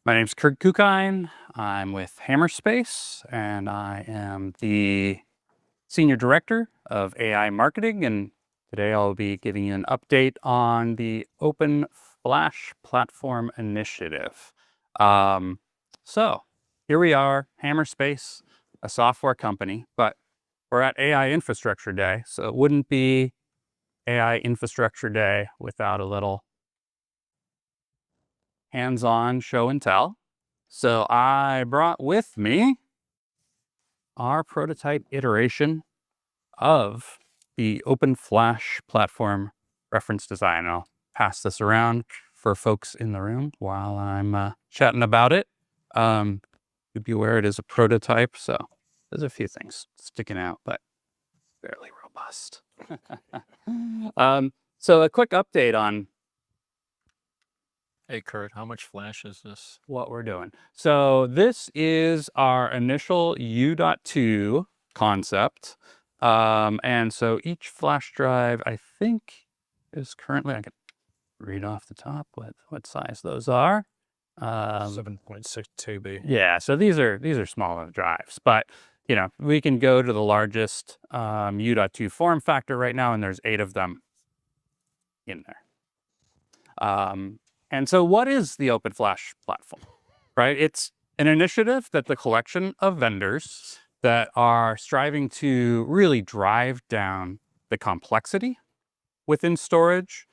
My name's Kurt Kukine. I'm with Hammerspace, and I am the Senior Director of AI Marketing. And today I'll be giving you an update on the Open Flash Platform Initiative. So here we are, Hammerspace, a software company, but we're at AI Infrastructure Day. So it wouldn't be AI Infrastructure Day without a little hands-on show and tell. So I brought with me our prototype iteration of the Open Flash Platform reference design. I'll pass this around for folks in the room while I'm chatting about it. You'd be aware it is a prototype, so there's a few things sticking out, but fairly robust. So a quick update on Hey Kurt, how much flash is this? what we're doing. So this is our initial U.2 concept. And so each flash drive, I think, is currently, I can read off the top what size those are. 7.6 TB. Yeah, so these are smaller drives, but you know, we can go to the largest U.2 form factor right now, and there's 8 of them in there. And so what is the Open Flash platform, right? It's an initiative that the collection of vendors that are striving to really drive down the complexity within storage,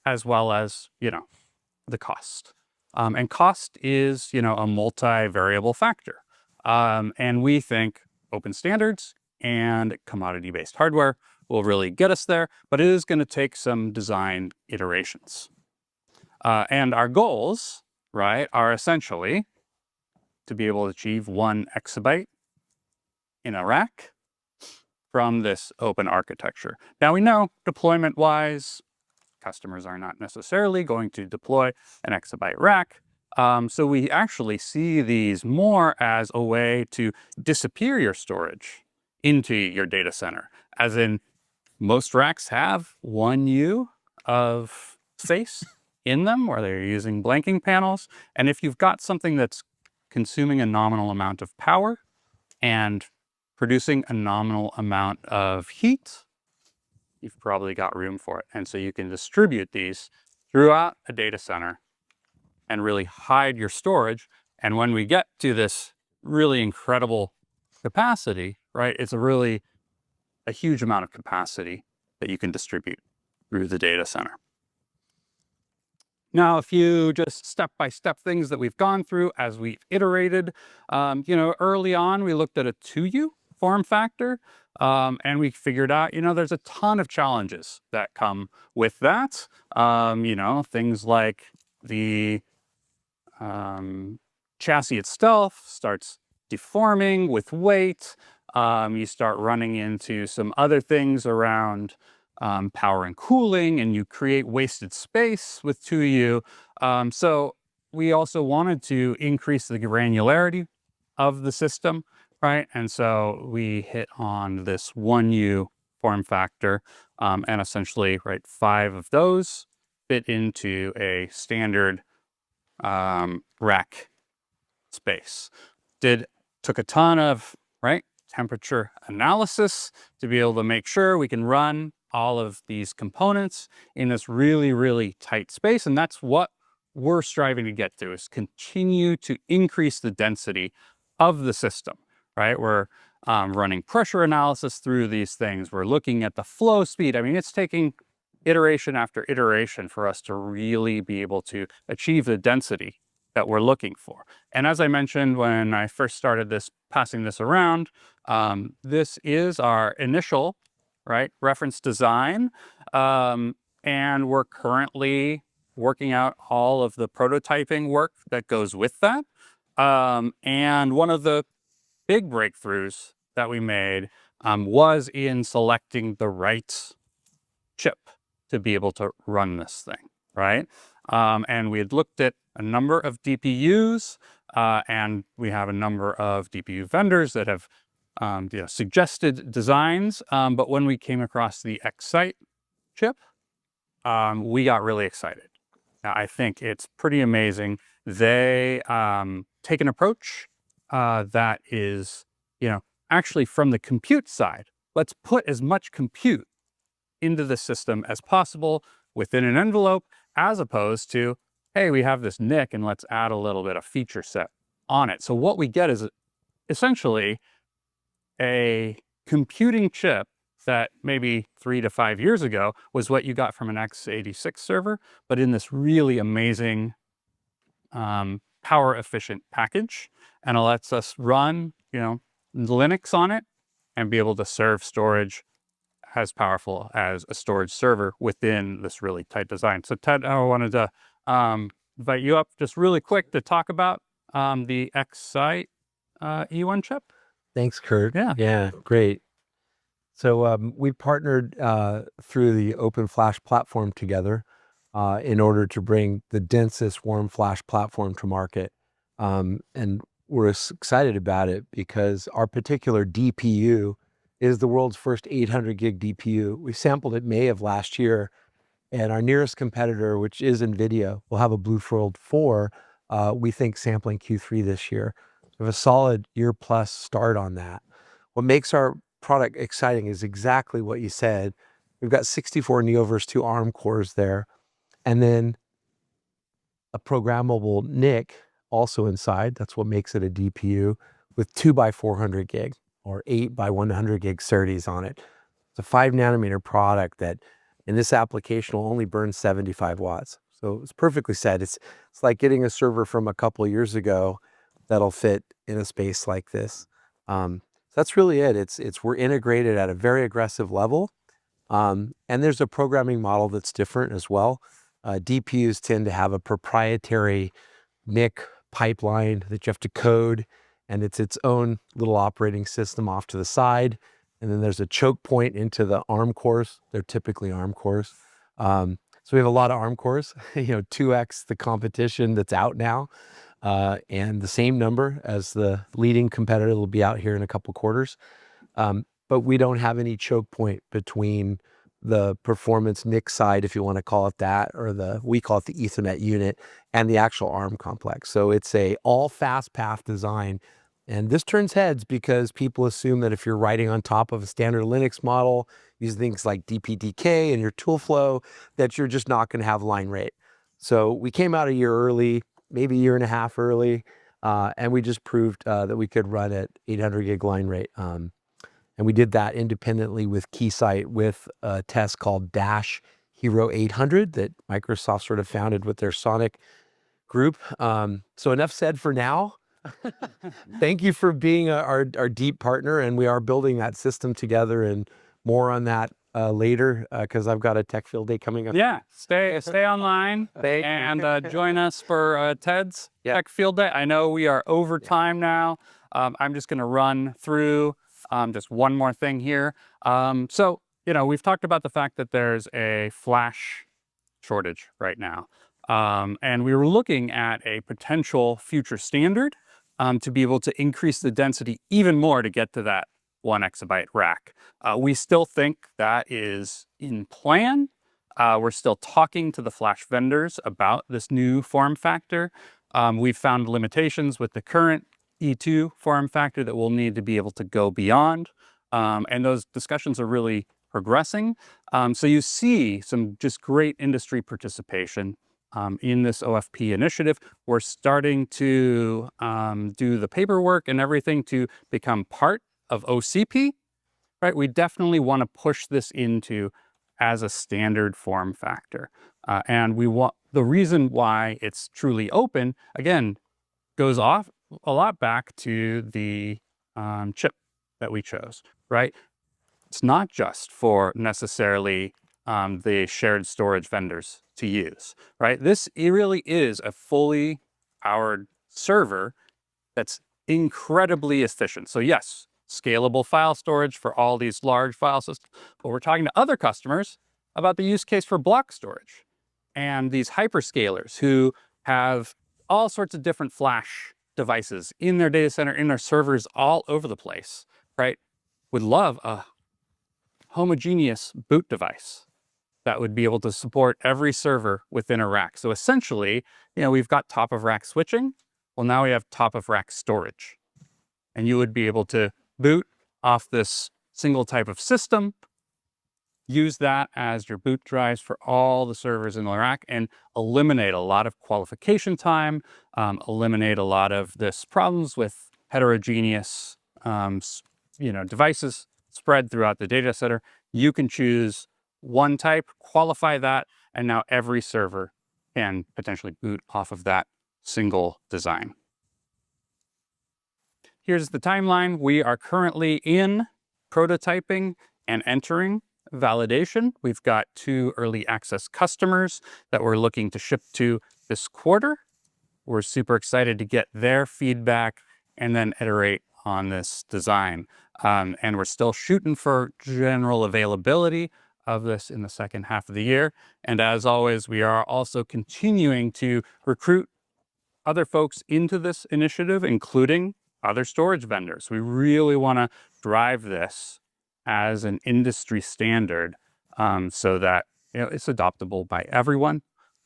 as well as, the cost. And cost is, a multi-variable factor. And we think open standards and commodity-based hardware will really get us there, but it is going to take some design iterations. And our goals, right, are essentially to be able to achieve 1 exabyte in a rack from this open architecture. Now we know deployment-wise, customers are not necessarily going to deploy an exabyte rack. So we actually see these more as a way to disappear your storage into your data center. As in, most racks have 1 U of space in them where they're using blanking panels. And if you've got something that's consuming a nominal amount of power and producing a nominal amount of heat, you've probably got room for it. And so you can distribute these throughout a data center and really hide your storage. And when we get to this really incredible capacity, right, it's a huge amount of capacity that you can distribute through the data center. Now, a few just step-by-step things that we've gone through as we've iterated. Early on, we looked at a 2U form factor, and we figured out, there's a ton of challenges that come with that. Things like the chassis itself starts deforming with weight. You start running into some other things around power and cooling, and you create wasted space with 2U. So we also wanted to increase the granularity of the system, right? And so we hit on this 1U form factor, and essentially, right, 5 of those fit into a standard rack space. Took a ton of, right, temperature analysis to be able to make sure we can run all of these components in this really, really tight space. And that's what we're striving to get to, is continue to increase the density of the system, right? We're running pressure analysis through these things. We're looking at the flow speed. I mean, it's taking iteration after iteration for us to really be able to achieve the density that we're looking for. And as I mentioned when I first started passing this around, this is our initial, right, reference design. And we're currently working out all of the prototyping work that goes with that. And one of the big breakthroughs that we made was in selecting the right chip to be able to run this thing, right? And we had looked at a number of DPUs, and we have a number of DPU vendors that have suggested designs. But when we came across the Excite chip, we got really excited. Now, I think it's pretty amazing. They take an approach that is, actually from the compute side. Let's put as much compute into the system as possible within an envelope, as opposed to, hey, we have this NIC and let's add a little bit of feature set on it. So what we get is essentially a computing chip that maybe 3 to 5 years ago was what you got from an x86 server, but in this really amazing power efficient package, and it lets us run, Linux on it and be able to serve storage as powerful as a storage server within this really tight design. So Ted, I wanted to invite you up just really quick to talk about the X-Site E1 chip. Thanks, Kurt. Yeah. Yeah, great. So we partnered through the Open Flash platform together in order to bring the densest warm flash platform to market. And we're excited about it because our particular DPU is the world's first 800 gig DPU. We sampled it May of last year, and our nearest competitor, which is NVIDIA, will have a BlueField 4, we think sampling Q3 this year. We have a solid year plus start on that. What makes our product exciting is exactly what you said. We've got 64 Neoverse 2 ARM cores there, and then a programmable NIC also inside. That's what makes it a DPU with 2 by 400 gig or 8 by 100 gig SerDes on it. It's a 5 nanometer product that in this application will only burn 75 watts. So it's perfectly said. It's like getting a server from a couple of years ago that'll fit in a space like this. So that's really it. We're integrated at a very aggressive level. And there's a programming model that's different as well. DPUs tend to have a proprietary NIC pipeline that you have to code, and it's its own little operating system off to the side. And then there's a choke point into the ARM cores. They're typically ARM cores. So we have a lot of ARM cores, 2x the competition that's out now, and the same number as the leading competitor will be out here in a couple quarters. But we don't have any choke point between the performance NIC side, if you want to call it that, or we call it the Ethernet unit, and the actual ARM complex. So it's a all fast path design. And this turns heads because people assume that if you're writing on top of a standard Linux model, using things like DPDK and your tool flow, that you're just not going to have line rate. So we came out a year early, maybe a year and a half early, and we just proved that we could run at 800 gig line rate. And we did that independently with Keysight with a test called Dash Hero 800 that Microsoft sort of founded with their Sonic group. So enough said for now. Thank you for being our deep partner, and we are building that system together, and more on that later because I've got a Tech Field Day coming up. Yeah, stay online and join us for Ted's Tech Field Day. I know we are over time now. I'm just going to run through just one more thing here. So, we've talked about the fact that there's a flash shortage right now. And we were looking at a potential future standard to be able to increase the density even more to get to that 1 exabyte rack. We still think that is in plan. We're still talking to the flash vendors about this new form factor. We've found limitations with the current E2 form factor that we'll need to be able to go beyond. And those discussions are really progressing. So you see some just great industry participation in this OFP initiative. We're starting to do the paperwork and everything to become part of OCP, right? We definitely want to push this into as a standard form factor. And we want the reason why it's truly open, again, goes off a lot back to the chip that we chose, right? It's not just for necessarily the shared storage vendors to use, right? It really is a fully powered server that's incredibly efficient. So yes, scalable file storage for all these large file systems, but we're talking to other customers about the use case for block storage and these hyperscalers who have all sorts of different flash devices in their data center, in their servers all over the place, right? Would love a homogeneous boot device that would be able to support every server within a rack. So essentially, we've got top of rack switching. Well, now we have top of rack storage. And you would be able to boot off this single type of system, use that as your boot drives for all the servers in the rack, and eliminate a lot of qualification time, eliminate a lot of this problems with heterogeneous devices spread throughout the data center. You can choose one type, qualify that, and now every server can potentially boot off of that single design. Here's the timeline. We are currently in prototyping and entering validation. We've got 2 early access customers that we're looking to ship to this quarter. We're super excited to get their feedback and then iterate on this design. And we're still shooting for general availability of this in the second half of the year. And as always, we are also continuing to recruit other folks into this initiative, including other storage vendors. We really want to drive this as an industry standard, so that it's adoptable by everyone,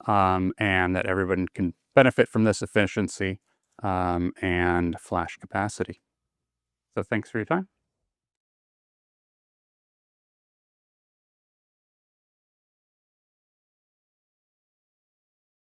and that everyone can benefit from this efficiency and flash capacity. So thanks for your time.